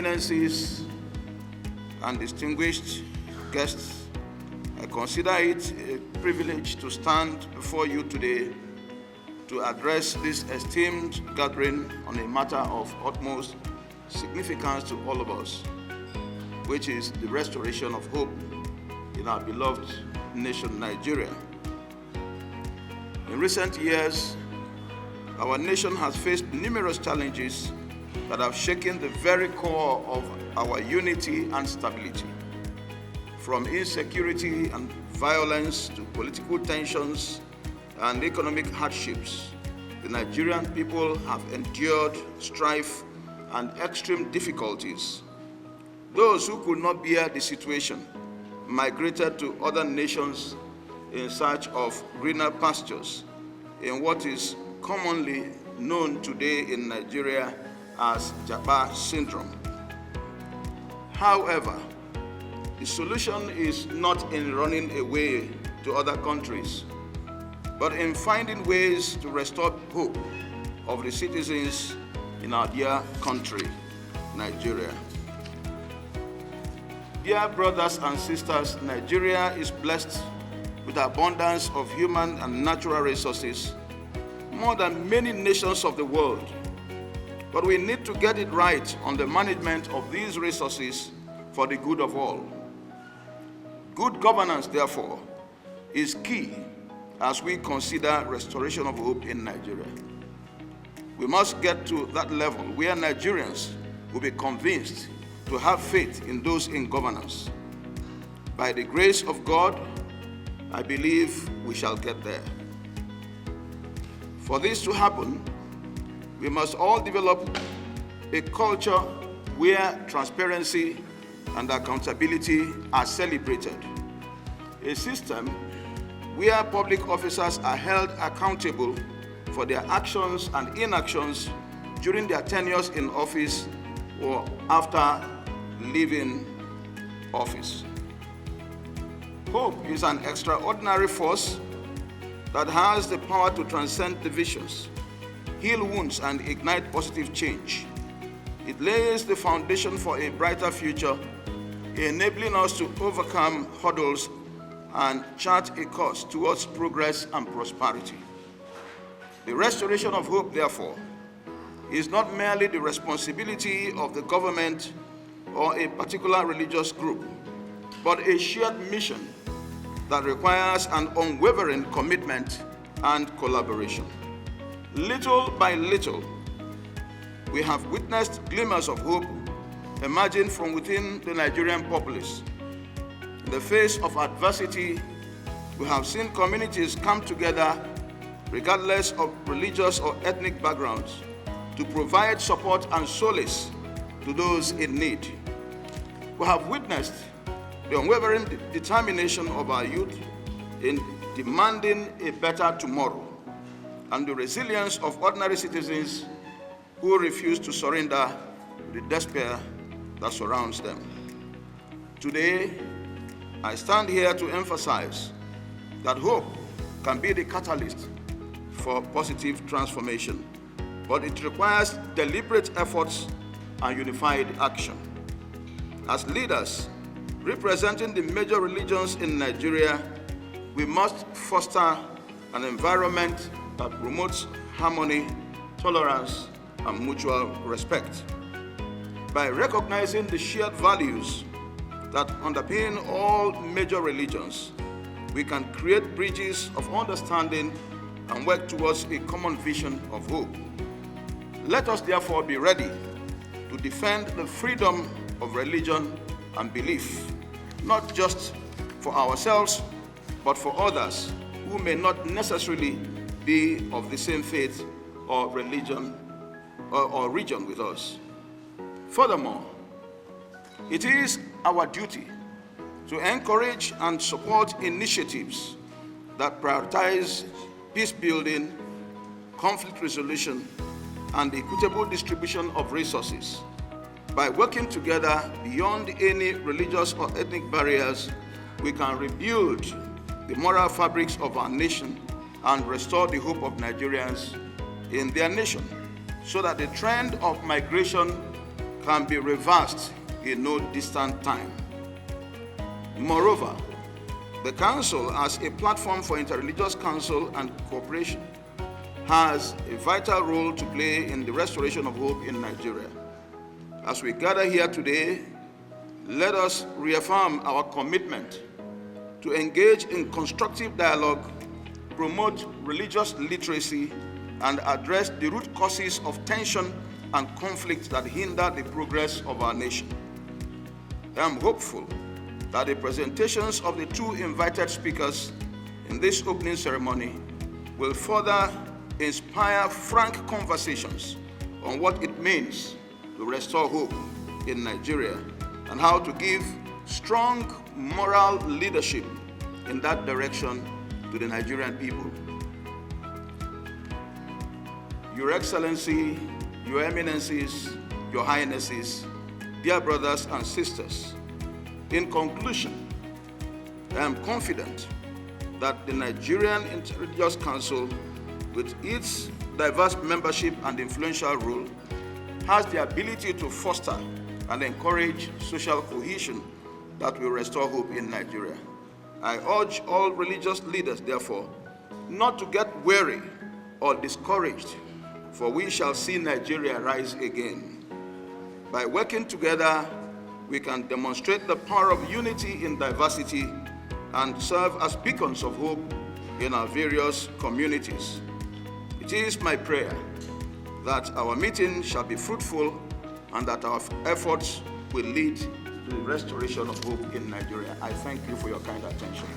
eminencies, and distinguished guests, I consider it a privilege to stand before you today to address this esteemed gathering on a matter of utmost significance to all of us, which is the restoration of hope in our beloved nation, Nigeria. In recent years, our nation has faced numerous challenges that have shaken the very core of our unity and stability. From insecurity and violence to political tensions and economic hardships, the Nigerian people have endured strife and extreme difficulties. Those who could not bear the situation migrated to other nations in search of greener pastures in what is commonly known today in Nigeria as Japa syndrome. However, the solution is not in running away to other countries, but in finding ways to restore hope of the citizens in our dear country, Nigeria. Dear brothers and sisters, Nigeria is blessed with abundance of human and natural resources, more than many nations of the world. But we need to get it right on the management of these resources for the good of all. Good governance, therefore, is key as we consider restoration of hope in Nigeria. We must get to that level where Nigerians will be convinced to have faith in those in governance. By the grace of God, I believe we shall get there. For this to happen, we must all develop a culture where transparency and accountability are celebrated. A system where public officers are held accountable for their actions and inactions during their tenures in office or after leaving office. Hope is an extraordinary force that has the power to transcend divisions, heal wounds, and ignite positive change. It lays the foundation for a brighter future, enabling us to overcome hurdles and chart a course towards progress and prosperity. The restoration of hope, therefore, is not merely the responsibility of the government or a particular religious group, but a shared mission that requires an unwavering commitment and collaboration. Little by little, we have witnessed glimmers of hope emerging from within the Nigerian populace. In the face of adversity, we have seen communities come together, regardless of religious or ethnic backgrounds, to provide support and solace to those in need. We have witnessed the unwavering determination of our youth in demanding a better tomorrow, and the resilience of ordinary citizens who refuse to surrender to the despair that surrounds them. Today, I stand here to emphasize that hope can be the catalyst for positive transformation, but it requires deliberate efforts and unified action. As leaders representing the major religions in Nigeria, we must foster an environment that promotes harmony, tolerance, and mutual respect. By recognizing the shared values that underpin all major religions, we can create bridges of understanding and work towards a common vision of hope. Let us therefore be ready to defend the freedom of religion and belief, not just for ourselves, but for others who may not necessarily be of the same faith or religion or region with us. Furthermore, it is our duty to encourage and support initiatives that prioritize peace building, conflict resolution, and equitable distribution of resources. By working together beyond any religious or ethnic barriers, we can rebuild the moral fabrics of our nation and restore the hope of Nigerians in their nation, so that the trend of migration can be reversed in no distant time. Moreover, the Council, as a platform for interreligious counsel and cooperation, has a vital role to play in the restoration of hope in Nigeria. As we gather here today, let us reaffirm our commitment to engage in constructive dialogue, promote religious literacy, and address the root causes of tension and conflict that hinder the progress of our nation. I am hopeful that the presentations of the two invited speakers in this opening ceremony will further inspire frank conversations on what it means to restore hope in Nigeria and how to give strong moral leadership in that direction to the Nigerian people. Your Excellency, Your Eminencies, Your Highnesses, dear brothers and sisters, in conclusion, I am confident that the Nigerian Interreligious Council, with its diverse membership and influential role, has the ability to foster and encourage social cohesion that will restore hope in Nigeria. I urge all religious leaders, therefore, not to get weary or discouraged, for we shall see Nigeria rise again. By working together, we can demonstrate the power of unity in diversity and serve as beacons of hope in our various communities. It is my prayer that our meeting shall be fruitful and that our efforts will lead to the restoration of hope in Nigeria. I thank you for your kind attention.